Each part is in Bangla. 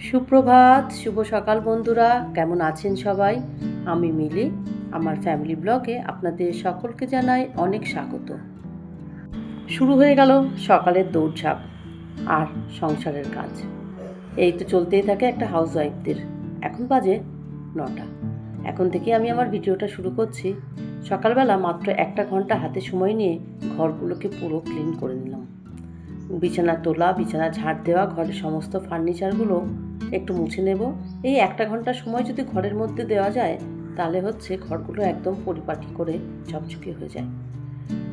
সুপ্রভাত, শুভ সকাল বন্ধুরা, কেমন আছেন সবাই? আমি মিলি, আমার ফ্যামিলি ব্লগে আপনাদের সকলকে জানাই অনেক স্বাগত। শুরু হয়ে গেল সকালের দৌড়ঝাঁপ আর সংসারের কাজ। এই তো চলতেই থাকে একটা হাউসওয়াইফদের। এখন বাজে 9টা। এখন থেকে আমি আমার ভিডিওটা শুরু করছি। সকালবেলা মাত্র 1 ঘন্টা হাতে সময় নিয়ে ঘরগুলোকে পুরো ক্লিন করে নিলাম। বিছানা তোলা, বিছানা ঝাড় দেওয়া, ঘরের সমস্ত ফার্নিচারগুলো একটু মুছে নেব। এই 1 ঘন্টা সময় যদি ঘরের মধ্যে দেওয়া যায় তাহলে ঘরগুলো একদম পরিপাটি করে ঝকঝকে হয়ে যায়।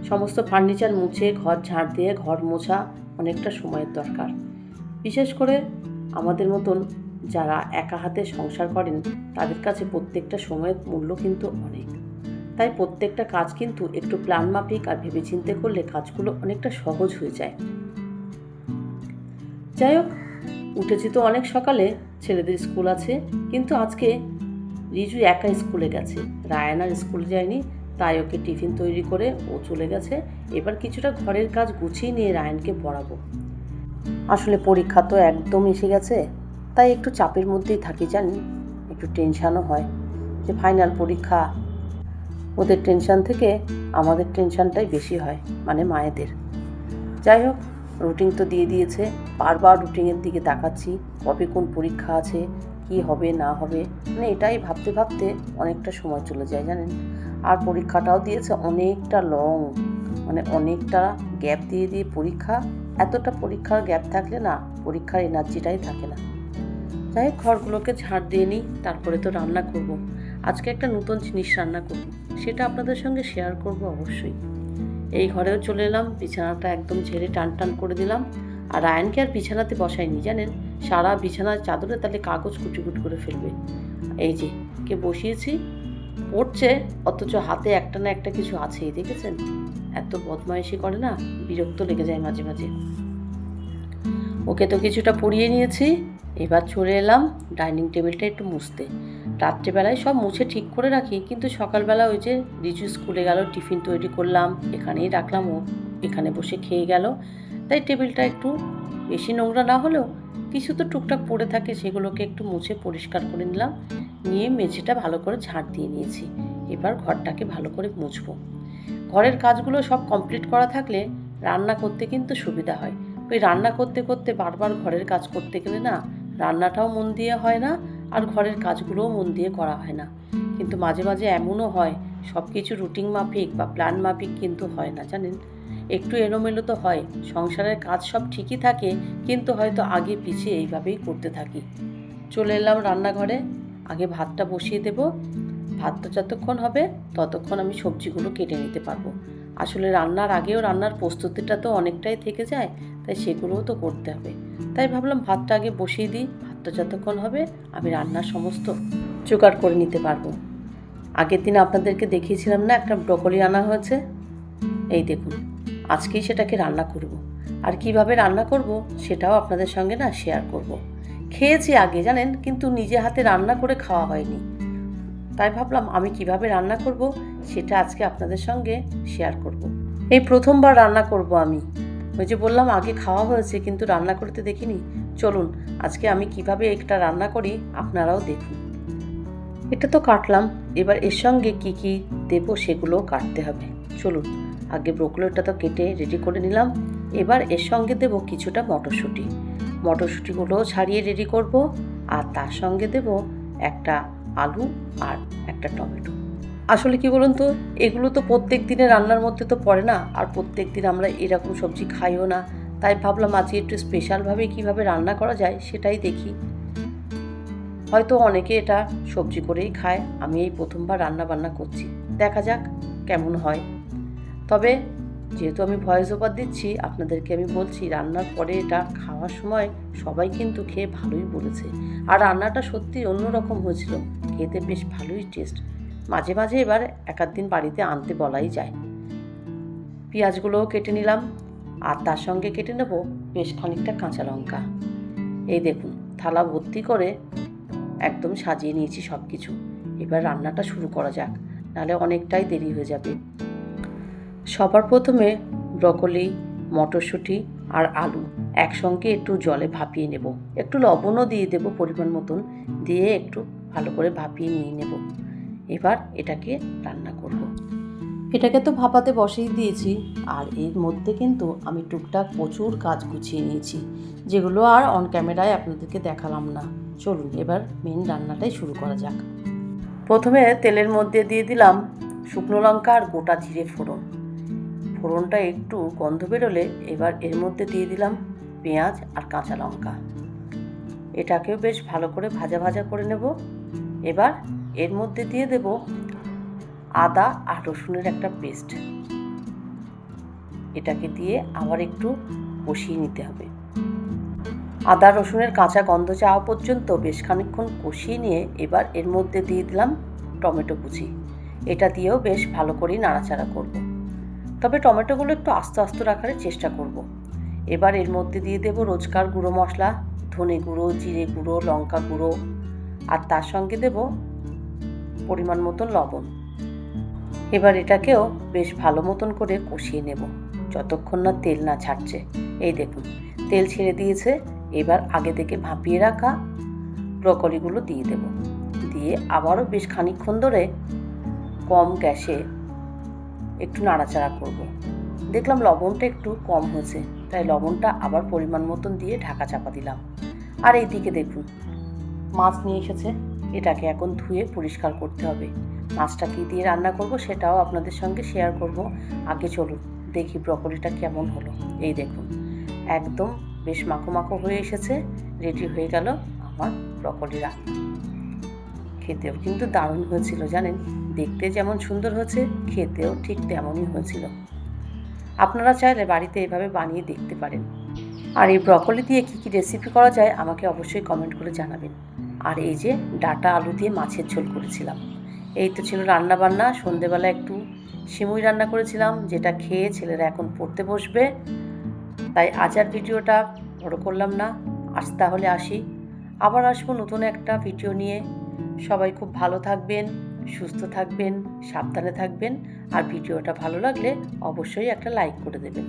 সমস্ত ফার্নিচার মুছে ঘর ঝাড় দিয়ে ঘর মোছা অনেকটা সময়ের দরকার। বিশেষ করে আমাদের মতন যারা একা হাতে সংসার করেন তাদের কাছে প্রত্যেকটা সময়ের মূল্য কিন্তু অনেক। তাই প্রত্যেকটা কাজ কিন্তু একটু প্ল্যান মাফিক আর ভেবেচিন্তে করলে কাজগুলো অনেকটা সহজ হয়ে যায়। যাই হোক, উঠেছি তো অনেক সকালে, ছেলেদের স্কুল আছে, কিন্তু আজকে রিজু একা স্কুলে গেছে, রায়ান আর স্কুলে যায়নি। তাই ওকে টিফিন তৈরি করে ও চলে গেছে। এবার কিছুটা ঘরের কাজ গুছিয়ে নিয়ে রায়ানকে পড়াবো। আসলে পরীক্ষা তো একদম এসে গেছে, তাই একটু চাপের মধ্যেই থাকি, জানি একটু টেনশানও হয় যে ফাইনাল পরীক্ষা। ওদের টেনশান থেকে আমাদের টেনশানটাই বেশি হয়, মানে মায়েদের। যাই হোক, রুটিন তো দিয়ে দিয়েছে, বারবার রুটিনের দিকে তাকাচ্ছি, কবে কোন পরীক্ষা আছে, কি হবে না হবে, মানে এটাই ভাবতে ভাবতে অনেকটা সময় চলে যায় জানেন। আর পরীক্ষাটাও দিয়েছে অনেকটা লং, মানে অনেকটা গ্যাপ দিয়ে দিয়ে পরীক্ষা। এতটা পরীক্ষার গ্যাপ থাকলে না পরীক্ষার এনার্জিটাই থাকে না। যাই হোক, ঘরগুলোকে ঝাড় দিয়ে নিই, তারপরে তো রান্না করব। আজকে একটা নতুন জিনিস রান্না করব, সেটা আপনাদের সঙ্গে শেয়ার করব অবশ্যই। এই ঘরেও চলে এলাম, বিছানাটা একদম ঝেড়ে টান টান করে দিলাম। আর রায়ানকে আর বিছানাতে বসাইনি জানেন, সারা বিছানার চাদরে তাহলে কাগজ কুটিকুট করে ফেলবে। এই যে কে বসিয়েছি, পড়ছে অথচ হাতে একটা না একটা কিছু আছেই, দেখেছেন? এত বদমাইশি করে না, বিরক্ত লেগে যায় মাঝে মাঝে। ওকে তো কিছুটা পড়িয়ে নিয়েছি, এবার চলে এলাম ডাইনিং টেবিলটা একটু মুছতে। রাত্রেবেলায় সব মুছে ঠিক করে রাখি, কিন্তু সকালবেলা ওই যে রিজু স্কুলে গেল, টিফিন তৈরি করলাম, এখানেই রাখলাম, ও এখানে বসে খেয়ে গেল। তাই টেবিলটা একটু বেশি নোংরা না হলেও কিছু তো টুকটাক পড়ে থাকে, সেগুলোকে একটু মুছে পরিষ্কার করে নিলাম। নিয়ে মেঝেটা ভালো করে ঝাড় দিয়ে নিয়েছি। এবার ঘরটাকে ভালো করে মুছবো। ঘরের কাজগুলো সব কমপ্লিট করা থাকলে রান্না করতে কিন্তু সুবিধা হয়। ওই রান্না করতে করতে বারবার ঘরের কাজ করতে গেলে না রান্নাটাও মন দিয়ে হয় না, আর ঘরের কাজগুলোও মন দিয়ে করা হয় না। কিন্তু মাঝে মাঝে এমনও হয় সব কিছু রুটিন মাফিক বা প্ল্যান মাফিক কিন্তু হয় না জানেন, একটু এলোমেলো তো হয়। সংসারের কাজ সব ঠিকই থাকে, কিন্তু হয়তো আগে পিছিয়ে এইভাবেই করতে থাকি। চলে এলাম রান্নাঘরে, আগে ভাতটা বসিয়ে দেব। ভাতটা যতক্ষণ হবে ততক্ষণ আমি সবজিগুলো কেটে নিতে পারবো। আসলে রান্নার আগেও রান্নার প্রস্তুতিটা তো অনেকটাই থেকে যায়, তাই সেগুলোও তো করতে হবে। তাই ভাবলাম ভাতটা আগে বসিয়ে দিই, ভাতটা যতক্ষণ হবে আমি রান্নার সমস্ত জোগাড় করে নিতে পারবো। আগের দিন আপনাদেরকে দেখিয়েছিলাম না, একটা ব্রকলি আনা হয়েছে, এই দেখুন আজকেই সেটাকে রান্না করব। আর কিভাবে রান্না করব সেটাও আপনাদের সঙ্গে না শেয়ার করব। খেয়েছি আগে জানেন, কিন্তু নিজে হাতে রান্না করে খাওয়া হয়নি। তাই ভাবলাম আমি কিভাবে রান্না করব সেটা আজকে আপনাদের সঙ্গে শেয়ার করব। এই প্রথমবার রান্না করব আমি। ওই যে বললাম আগে খাওয়া হয়েছে কিন্তু রান্না করতে দেখিনি। চলুন আজকে আমি কিভাবে একটা রান্না করি আপনারাও দেখুন। এটা তো কাটলাম, এবার এর সঙ্গে কি কি দেব সেগুলোও কাটতে হবে। চলুন, আগে ব্রোকলিটা তো কেটে রেডি করে নিলাম। এবার এর সঙ্গে দেব কিছুটা মটরশুঁটি। মটরশুঁটিগুলোও ছাড়িয়ে রেডি করব। আর তার সঙ্গে দেব একটা আলু আর একটা টমেটো। আসলে কি বলুন তো, এগুলো তো প্রত্যেক দিনের রান্নার মধ্যে তো পড়ে না, আর প্রত্যেক দিন আমরা এরকম সবজি খাইও না। তাই ভাবলাম আজকে একটু স্পেশালভাবে কিভাবে রান্না করা যায় সেটাই দেখি। হয়তো অনেকে এটা সবজি করেই খায়, আমি এই প্রথমবার রান্না বান্না করছি, দেখা যাক কেমন হয়। তবে যেহেতু আমি ভয়েস ওভার দিচ্ছি আপনাদেরকে, আমি বলছি রান্নার পরে এটা খাওয়ার সময় সবাই কিন্তু খেয়ে ভালোই বলেছে। আর রান্নাটা সত্যি অন্যরকম হয়েছিল, খেতে বেশ ভালোই টেস্ট। মাঝে মাঝে এবার এক দিন বাড়িতে আনতে বলাই যায়। পেঁয়াজগুলোও কেটে নিলাম, আর তার সঙ্গে কেটে নেব বেশ খানিকটা কাঁচা লঙ্কা। এই দেখুন থালা ভর্তি করে একদম সাজিয়ে নিয়েছি সব কিছু। এবার রান্নাটা শুরু করা যাক, নাহলে অনেকটাই দেরি হয়ে যাবে। সবার প্রথমে ব্রকলি, মটরশুঁটি আর আলু একসঙ্গে একটু জলে ভাপিয়ে নেব, একটু লবণও দিয়ে দেব পরিমাণ মতন, দিয়ে একটু ভালো করে ভাপিয়ে নিয়ে নেব। এবার এটাকে রান্না করব। এটাকে তো ভাপাতে বসেই দিয়েছি, আর এর মধ্যে কিন্তু আমি টুকটাক প্রচুর কাজ গুছিয়ে নিয়েছি, যেগুলো আর অন ক্যামেরায় আপনাদেরকে দেখালাম না। চলুন এবার মেন রান্নাটাই শুরু করা যাক। প্রথমে তেলের মধ্যে দিয়ে দিলাম শুকনো লঙ্কা আর গোটা জিরে ফোড়ন। ফোড়নটা একটু গন্ধ বেরোলে এবার এর মধ্যে দিয়ে দিলাম পেঁয়াজ আর কাঁচা লঙ্কা। এটাকেও বেশ ভালো করে ভাজা ভাজা করে নেব। এবার এর মধ্যে দিয়ে দেব আদা আর রসুনের একটা পেস্ট। এটাকে দিয়ে আবার একটু কষিয়ে নিতে হবে। আদা রসুনের কাঁচা গন্ধ যাওয়া পর্যন্ত বেশ খানিকক্ষণ কষিয়ে নিয়ে এবার এর মধ্যে দিয়ে দিলাম টমেটো কুচি। এটা দিয়েও বেশ ভালো করেই নাড়াচাড়া করব। তবে টমেটোগুলো একটু আস্তে আস্তে রাখার চেষ্টা করব। এবার এর মধ্যে দিয়ে দেব রোজকার গুঁড়ো মশলা, ধনে গুঁড়ো, জিরে গুঁড়ো, লঙ্কা গুঁড়ো, আর তার সঙ্গে দেব পরিমাণ মতন লবণ। এবার এটাকেও বেশ ভালো মতন করে কষিয়ে নেব যতক্ষণ না তেল না ছাড়ছে। এই দেখুন তেল ছেড়ে দিয়েছে। এবার আগে থেকে ভাপিয়ে রাখা ব্রকলিগুলো দিয়ে দেব, দিয়ে আবারও বেশ খানিকক্ষণ ধরে কম গ্যাসে একটু নাড়াচাড়া করব। দেখলাম লবণটা একটু কম হয়েছে, তাই লবণটা আবার পরিমাণ মতন দিয়ে ঢাকা চাপা দিলাম। আর এইদিকে দেখুন মাছ নিয়ে এসেছে, এটাকে এখন ধুয়ে পরিষ্কার করতে হবে। মাছটা কী দিয়ে রান্না করব সেটাও আপনাদের সঙ্গে শেয়ার করব। আগে চলুন দেখি ব্রকলিটা কেমন হলো। এই দেখুন একদম বেশ মাখো মাখো হয়ে এসেছে, রেডি হয়ে গেল আমার ব্রকলি রান্না। খেতেও কিন্তু দারুণ হয়েছিল জানেন, দেখতে যেমন সুন্দর হয়েছে খেতেও ঠিক তেমনই হয়েছিল। আপনারা চাইলে বাড়িতে এভাবে বানিয়ে দেখতে পারেন। আর এই ব্রকলি দিয়ে কী কী রেসিপি করা যায় আমাকে অবশ্যই কমেন্ট করে জানাবেন। আর এই যে ডাঁটা আলু দিয়ে মাছের ঝোল করেছিলাম। এই তো ছিল রান্না বান্না। সন্ধেবেলা একটু সিমুই রান্না করেছিলাম, যেটা খেয়ে ছেলেরা এখন পড়তে বসবে। তাই আজ আর ভিডিওটা বড় করলাম না, আজ তাহলে আসি। আবার আসবো নতুন একটা ভিডিও নিয়ে। সবাই খুব ভালো থাকবেন, সুস্থ থাকবেন, সাবধানে থাকবেন। আর ভিডিওটা ভালো লাগলে অবশ্যই একটা লাইক করে দেবেন।